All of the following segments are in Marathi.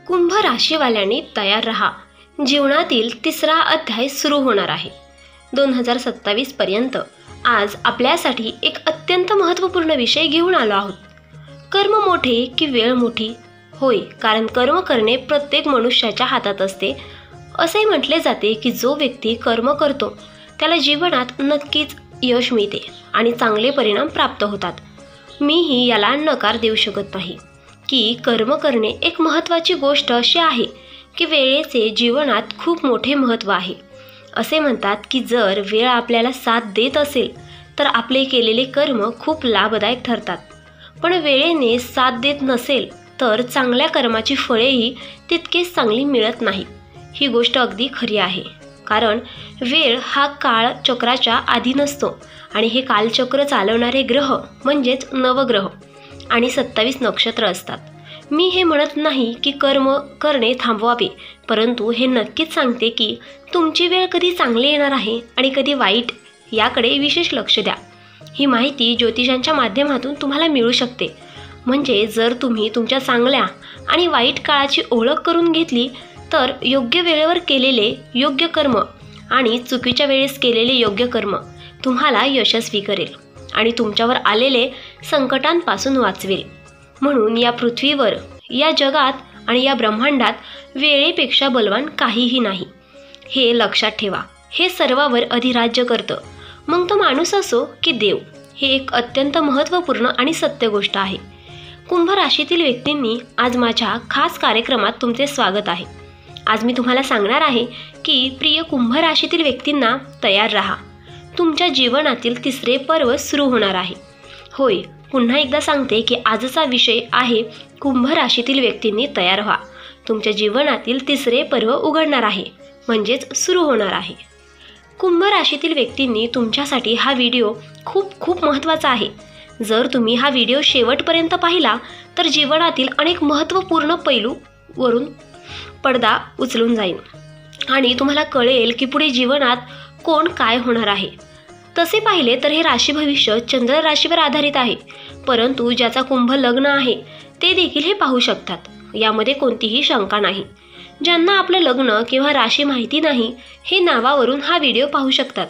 कुंभ राशीवाल्यांनी तयार रहा, जीवनातील तिसरा अध्याय सुरू होणार आहे. 2027 पर्यंत आज आपल्यासाठी एक अत्यंत महत्त्वपूर्ण विषय घेऊन आलो आहोत. कर्म मोठे की वेळ मोठी? होय, कारण कर्म करणे प्रत्येक मनुष्याच्या हातात असते. असे म्हटले जाते की जो व्यक्ती कर्म करतो त्याला जीवनात नक्कीच यश मिळते आणि चांगले परिणाम प्राप्त होतात. मीही याला नकार देऊ शकत नाही की कर्म करणे एक महत्त्वाची गोष्ट अशी आहे की वेळेचे जीवनात खूप मोठे महत्त्व आहे. असे म्हणतात की जर वेळ आपल्याला साथ देत असेल तर आपले केलेले कर्म खूप लाभदायक ठरतात, पण वेळेने साथ देत नसेल तर चांगल्या कर्माची फळेही तितकेच चांगली मिळत नाहीत. ही गोष्ट अगदी खरी आहे, कारण वेळ हा काळचक्राच्या आधी नसतो आणि हे कालचक्र चालवणारे ग्रह म्हणजेच नवग्रह आणि 27 नक्षत्र असतात. मी हे म्हणत नाही की कर्म करणे थांबवावे, परंतु हे नक्कीच सांगते की तुमची वेळ कधी चांगली येणार आहे आणि कधी वाईट याकडे विशेष लक्ष द्या. ही माहिती ज्योतिषांच्या माध्यमातून तुम्हाला मिळू शकते. म्हणजे जर तुम्ही तुमच्या चांगल्या आणि वाईट काळाची ओळख करून घेतली तर योग्य वेळेवर केलेले योग्य कर्म आणि चुकीच्या वेळेस केलेले योग्य कर्म तुम्हाला यशस्वी करेल आणि तुमच्यावर आलेले संकटांपासून वाचवेल. म्हणून या पृथ्वीवर, या जगात आणि या ब्रह्मांडात वेळेपेक्षा बलवान काहीही नाही. हे लक्षात ठेवा. हे सर्वावर अधिराज्य करतं, मग तो माणूस असो की देव. हे एक अत्यंत महत्त्वपूर्ण आणि सत्य गोष्ट आहे. कुंभ राशीतील व्यक्तींनी आज माझ्या खास कार्यक्रमात तुमचे स्वागत आहे. आज मी तुम्हाला सांगणार आहे की प्रिय कुंभ राशीतील व्यक्तींना तयार रहा. तुमच्या जीवनातील तिसरे पर्व सुरू होणार आहे. होय, पुन्हा एकदा सांगते की आजचा विषय आहे कुंभ राशीतील व्यक्तींनी तयार व्हा. तुमच्या जीवनातील तिसरे पर्व उघडणार आहे, म्हणजेच सुरू होणार आहे. कुंभ राशीतील व्यक्तींनी तुमच्यासाठी हा व्हिडिओ खूप महत्त्वाचा आहे. जर तुम्ही हा व्हिडिओ शेवटपर्यंत पाहिला तर जीवनातील अनेक महत्त्वपूर्ण पैलूवरून पडदा उचलून जाईल आणि तुम्हाला कळेल की पुढे जीवनात कोण काय होणार आहे. तसे पाहिले तर हे राशी भविष्य चंद्र राशीवर आधारित आहे, परंतु ज्याचा कुंभ लग्न आहे ते देखील हे पाहू शकतात. यामध्ये कोणतीही शंका नाही. ज्यांना आपलं लग्न किंवा राशी माहिती नाही हे नावावरून हा व्हिडिओ पाहू शकतात.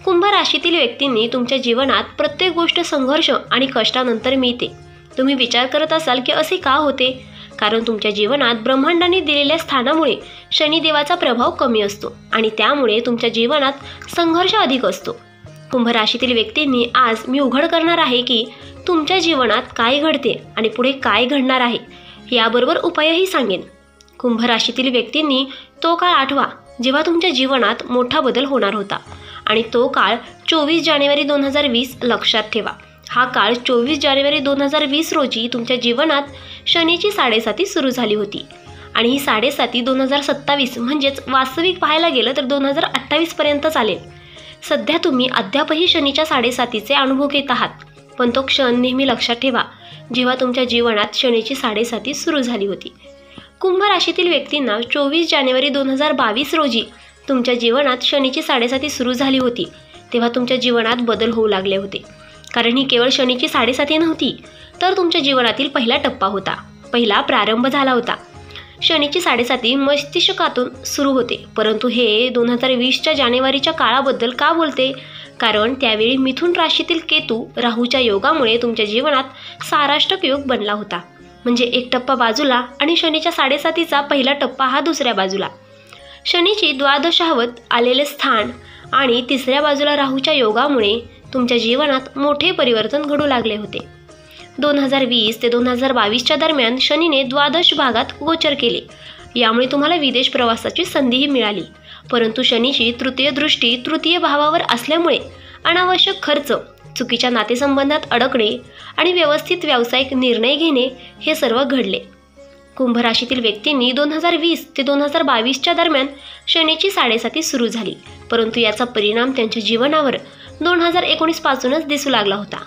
कुंभ राशीतील व्यक्तींनी तुमच्या जीवनात प्रत्येक गोष्ट संघर्ष आणि कष्टानंतर मिळते. तुम्ही विचार करत असाल की असे का होते? कारण तुमच्या जीवनात ब्रह्मांडाने दिलेल्या स्थानामुळे शनिदेवाचा प्रभाव कमी असतो आणि त्यामुळे तुमच्या जीवनात संघर्ष अधिक असतो. कुंभ राशीतील व्यक्तींनी आज मी उघड करणार आहे की तुमच्या जीवनात काय घडते आणि पुढे काय घडणार आहे. याबरोबर उपायही सांगेन. कुंभ राशीतील व्यक्तींनी तो काळ आठवा जेव्हा तुमच्या जीवनात मोठा बदल होणार होता आणि तो काळ 24 जानेवारी 2020 लक्षात ठेवा. हा काळ 24 जानेवारी 2020 रोजी तुमच्या जीवनात शनीची 7.5 सुरू झाली होती आणि ही 7.5 2027 म्हणजेच वास्तविक पाहायला गेलं तर 2028 पर्यंत चालेल. सध्या तुम्ही अद्यापही शनीच्या 7.5चे अनुभव घेत आहात, पण तो क्षण नेहमी लक्षात ठेवा जेव्हा तुमच्या जीवनात शनीची 7.5 सुरू झाली होती. कुंभ राशीतील व्यक्तींना 24 जानेवारी 2022 रोजी तुमच्या जीवनात शनीची 7.5 सुरू झाली होती तेव्हा तुमच्या जीवनात बदल होऊ लागले होते. कारण ही केवळ शनीची 7.5 नव्हती, तर तुमच्या जीवनातील पहिला टप्पा होता, पहिला प्रारंभ झाला होता. शनीची 7.5 मस्तिष्कातून सुरू होते, परंतु हे 2020च्या जानेवारीच्या काळाबद्दल का बोलते? कारण त्यावेळी मिथुन राशीतील केतू राहूच्या योगामुळे तुमच्या जीवनात साराष्टक योग बनला होता. म्हणजे एक टप्पा बाजूला आणि शनीच्या 7.5चा पहिला टप्पा हा दुसऱ्या बाजूला. शनीची द्वादशावत आलेले स्थान आणि तिसऱ्या बाजूला राहूच्या योगामुळे तुमच्या जीवनात मोठे परिवर्तन घडू लागले होते. 2020 ते 2022च्या दरम्यान शनीने द्वादश भागात गोचर केले. यामुळे तुम्हाला विदेश प्रवासाची संधीही मिळाली, परंतु शनीची तृतीय दृष्टी तृतीय भावावर असल्यामुळे अनावश्यक खर्च, चुकीच्या नातेसंबंधात अडकणे आणि व्यवस्थित व्यावसायिक निर्णय घेणे हे सर्व घडले. कुंभ राशीतील व्यक्तींनी 2020 ते 2022च्या दरम्यान शनीची 7.5 सुरू झाली, परंतु याचा परिणाम त्यांच्या जीवनावर 2019 पासूनच दिसू लागला होता.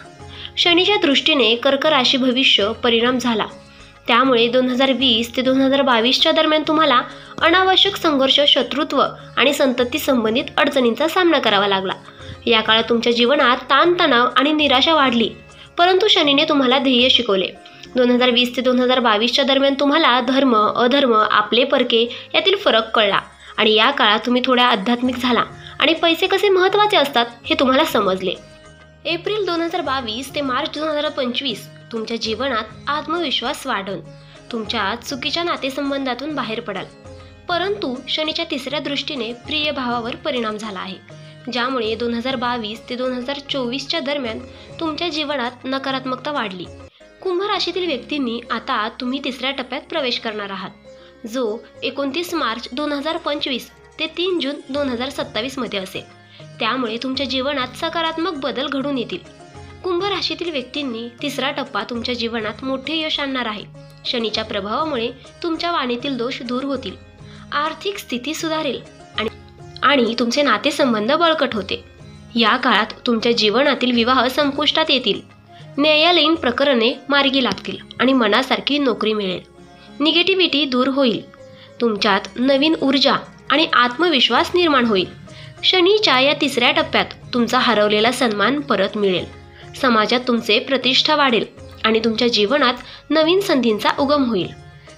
शनीच्या दृष्टीने कर्क राशी भविष्य परिणाम झाला. त्यामुळे 2020 ते 2022च्या दरम्यान तुम्हाला अनावश्यक संघर्ष, शत्रुत्व आणि संतती संबंधित अडचणींचा सामना करावा लागला. या काळात तुमच्या जीवनात ताणतणाव आणि निराशा वाढली, परंतु शनीने तुम्हाला ध्येय शिकवले. 2020 ते 2022च्या दरम्यान तुम्हाला धर्म अधर्म आपले परके यातील फरक कळला आणि या काळात तुम्ही थोड्या आध्यात्मिक झाला आणि पैसे कसे महत्त्वाचे असतात हे तुम्हाला समजले. एप्रिल 2022 ते मार्च 2025 तुमच्या जीवनात आत्मविश्वास वाढेल. तुमच्या चुकीच्या नातेसंबंधातून बाहेर पडाल. परंतु शनीच्या तिसऱ्या दृष्टीने प्रिय भावावर परिणाम झाला आहे, ज्यामुळे 2022 ते 2024च्या दरम्यान तुमच्या जीवनात नकारात्मकता वाढली. कुंभ राशीतील व्यक्तींनी आता तुम्ही तिसऱ्या टप्प्यात प्रवेश करणार आहात, जो 29 मार्च 2025 ते 3 जून 2027 मध्ये असेल. त्यामुळे तुमच्या जीवनात सकारात्मक बदल घडून येतील. कुंभ राशीतील व्यक्तींनी तिसरा टप्पा तुमच्या जीवनात मोठे यश आणणार आहे. शनीच्या प्रभावामुळे तुमच्या वाणीतील दोष दूर होतील, आर्थिक स्थिती सुधारेल आणि तुमचे नातेसंबंध बळकट होते. या काळात तुमच्या जीवनातील विवाह संपुष्टात येतील. न्यायालयीन प्रकरणे मार्गी लागतील आणि मनासारखी नोकरी मिळेल. निगेटिव्हिटी दूर होईल. तुमच्यात नवीन ऊर्जा आणि आत्मविश्वास निर्माण होईल. शनीच्या या तिसऱ्या टप्प्यात तुमचा हरवलेला सन्मान परत मिळेल. समाजात तुमचे प्रतिष्ठा वाढेल आणि तुमच्या जीवनात नवीन संधींचा उगम होईल.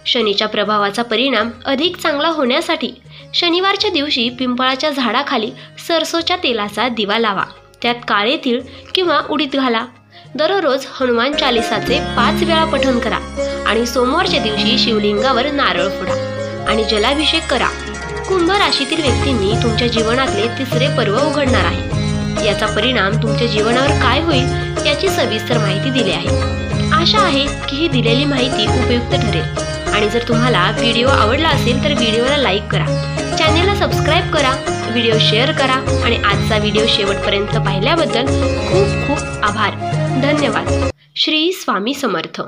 शनीच्या प्रभावाचा परिणाम अधिक चांगला होण्यासाठी शनिवारच्या दिवशी पिंपळाच्या झाडाखाली सरसोच्या तेलाचा दिवा लावा. त्यात काळे तीळ किंवा उडीद घाला. दररोज हनुमान चालिसाचे 5 वेळा पठण करा आणि सोमवारच्या दिवशी शिवलिंगावर नारळ फोडा आणि जलाभिषेक करा. कुंभ राशीतील व्यक्तींनी तुमच्या जीवनातले तिसरे पर्व उघडणार आहे. याचा परिणाम तुमच्या जीवनावर काय होईल याची सविस्तर माहिती दिली आहे. आशा आहे की ही दिलेली माहिती उपयुक्त ठरेल आणि जर तुम्हाला व्हिडिओ आवडला असेल तर व्हिडिओला लाईक करा, चॅनेलला सबस्क्राईब करा, व्हिडिओ शेअर करा आणि आजचा व्हिडिओ शेवटपर्यंत पाहिल्याबद्दल खूप खूप आभार. धन्यवाद. श्री स्वामी समर्थ.